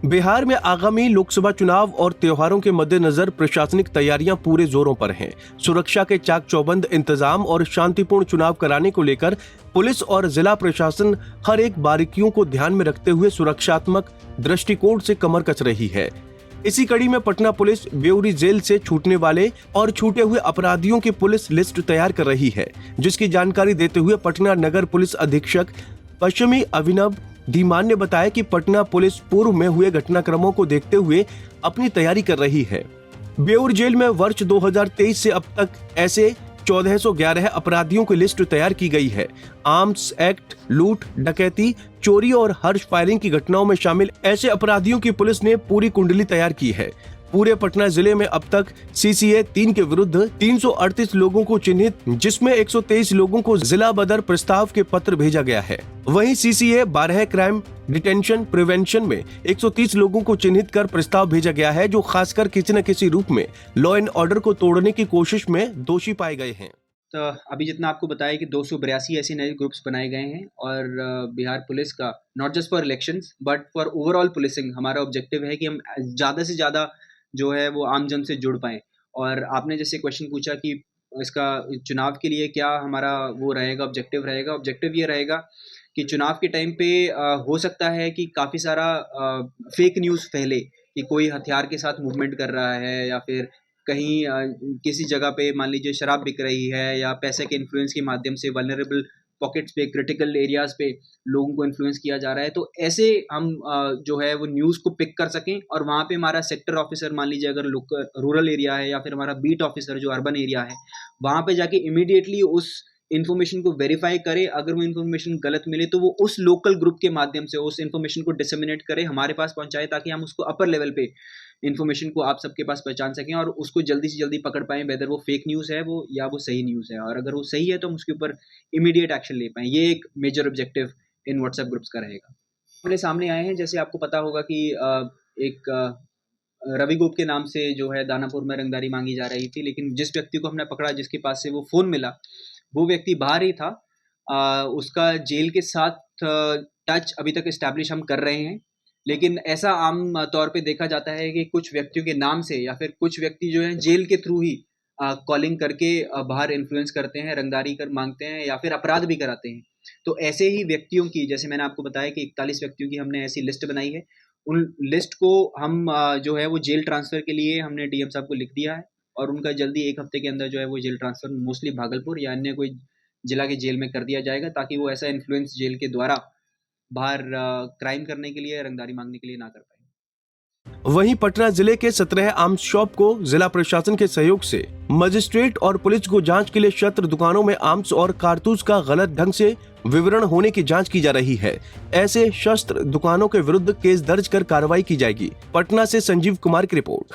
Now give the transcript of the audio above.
बिहार में आगामी लोकसभा चुनाव और त्योहारों के मद्देनजर प्रशासनिक तैयारियां पूरे जोरों पर हैं। सुरक्षा के चाक चौबंद इंतजाम और शांतिपूर्ण चुनाव कराने को लेकर पुलिस और जिला प्रशासन हर एक बारीकियों को ध्यान में रखते हुए सुरक्षात्मक दृष्टिकोण से कमर कस रही है। इसी कड़ी में पटना पुलिस बेउरी जेल से छूटने वाले और छूटे हुए अपराधियों की पुलिस लिस्ट तैयार कर रही है, जिसकी जानकारी देते हुए पटना नगर पुलिस अधीक्षक पश्चिमी अभिनव धीमान ने बताया कि पटना पुलिस पूर्व में हुए घटनाक्रमों को देखते हुए अपनी तैयारी कर रही है। बेउर जेल में वर्ष 2023 से अब तक ऐसे 1411 अपराधियों की लिस्ट तैयार की गई है। आर्म्स एक्ट, लूट, डकैती, चोरी और हर्ष फायरिंग की घटनाओं में शामिल ऐसे अपराधियों की पुलिस ने पूरी कुंडली तैयार की है। पूरे पटना जिले में अब तक CCA 3 के विरुद्ध 338 लोगों को चिन्हित, जिसमें 123 लोगों को जिला बदर प्रस्ताव के पत्र भेजा गया है। वहीं CCA 12 क्राइम डिटेंशन प्रिवेंशन में 130 लोगों को चिन्हित कर प्रस्ताव भेजा गया है, जो खासकर किसी न किसी रूप में लॉ एंड ऑर्डर को तोड़ने की कोशिश में दोषी पाए गए हैं। तो अभी जितना आपको बताया कि 282 ऐसे नए ग्रुप्स बनाए गए हैं और बिहार पुलिस का not just for elections but for overall policing हमारा ऑब्जेक्टिव है कि हम ज़्यादा से ज़्यादा जो है वो आम जन से जुड़ पाएँ। और आपने जैसे क्वेश्चन पूछा कि इसका चुनाव के लिए क्या हमारा वो रहेगा, ऑब्जेक्टिव ये रहेगा कि चुनाव के टाइम पे हो सकता है कि काफ़ी सारा फेक न्यूज़ फैले कि कोई हथियार के साथ मूवमेंट कर रहा है या फिर कहीं किसी जगह पे मान लीजिए शराब बिक रही है या पैसे के इन्फ्लुएंस के माध्यम से वल्नरेबल पॉकेट्स पे, क्रिटिकल एरियाज पे लोगों को इन्फ्लुएंस किया जा रहा है। तो ऐसे हम जो है वो न्यूज़ को पिक कर सकें और वहाँ पे हमारा सेक्टर ऑफिसर, मान लीजिए अगर रूरल एरिया है या फिर हमारा बीट ऑफिसर जो अर्बन एरिया है, वहाँ पे जाके इमीडिएटली उस इन्फॉर्मेशन को वेरीफाई करे। अगर वो इन्फॉर्मेशन गलत मिले तो वो उस लोकल ग्रुप के माध्यम से उस इन्फॉर्मेशन को डिसेमिनेट करे, हमारे पास पहुंचाए, ताकि हम उसको अपर लेवल पे इन्फॉर्मेशन को आप सबके पास पहचान सकें और उसको जल्दी से जल्दी पकड़ पाएं, वेदर वो फेक न्यूज़ है वो या वो सही न्यूज़ है। और अगर वो सही है तो हम उसके ऊपर इमीडिएट एक्शन ले पाएं। ये एक major objective in WhatsApp groups का रहेगा। हमारे सामने आए हैं, जैसे आपको पता होगा कि एक रवि गोप के नाम से जो है दानापुर में रंगदारी मांगी जा रही थी, लेकिन जिस व्यक्ति को हमने पकड़ा, जिसके पास से वो फ़ोन मिला, वो व्यक्ति बाहर ही था। उसका जेल के साथ टच अभी तक इस्टेब्लिश हम कर रहे हैं, लेकिन ऐसा आम तौर पे देखा जाता है कि कुछ व्यक्तियों के नाम से या फिर कुछ व्यक्ति जो है जेल के थ्रू ही कॉलिंग करके बाहर इन्फ्लुएंस करते हैं, रंगदारी कर मांगते हैं या फिर अपराध भी कराते हैं। तो ऐसे ही व्यक्तियों की, जैसे मैंने आपको बताया कि 41 व्यक्तियों की हमने ऐसी लिस्ट बनाई है। उन लिस्ट को हम जो है वो जेल ट्रांसफ़र के लिए हमने DM साहब को लिख दिया है और उनका जल्दी 1 हफ्ते के अंदर जो है वो जेल ट्रांसफ़र मोस्टली भागलपुर या अन्य कोई जिला के जेल में कर दिया जाएगा, ताकि वो ऐसा इन्फ्लुएंस जेल के द्वारा बाहर क्राइम करने के लिए, रंगदारी मांगने के लिए ना कर पाए। वहीं पटना जिले के 17 आर्म्स शॉप को जिला प्रशासन के सहयोग से मजिस्ट्रेट और पुलिस को जांच के लिए शस्त्र दुकानों में आर्म्स और कारतूस का गलत ढंग से विवरण होने की जांच की जा रही है। ऐसे शस्त्र दुकानों के विरुद्ध केस दर्ज कर कार्रवाई की जाएगी। पटना से संजीव कुमार की रिपोर्ट।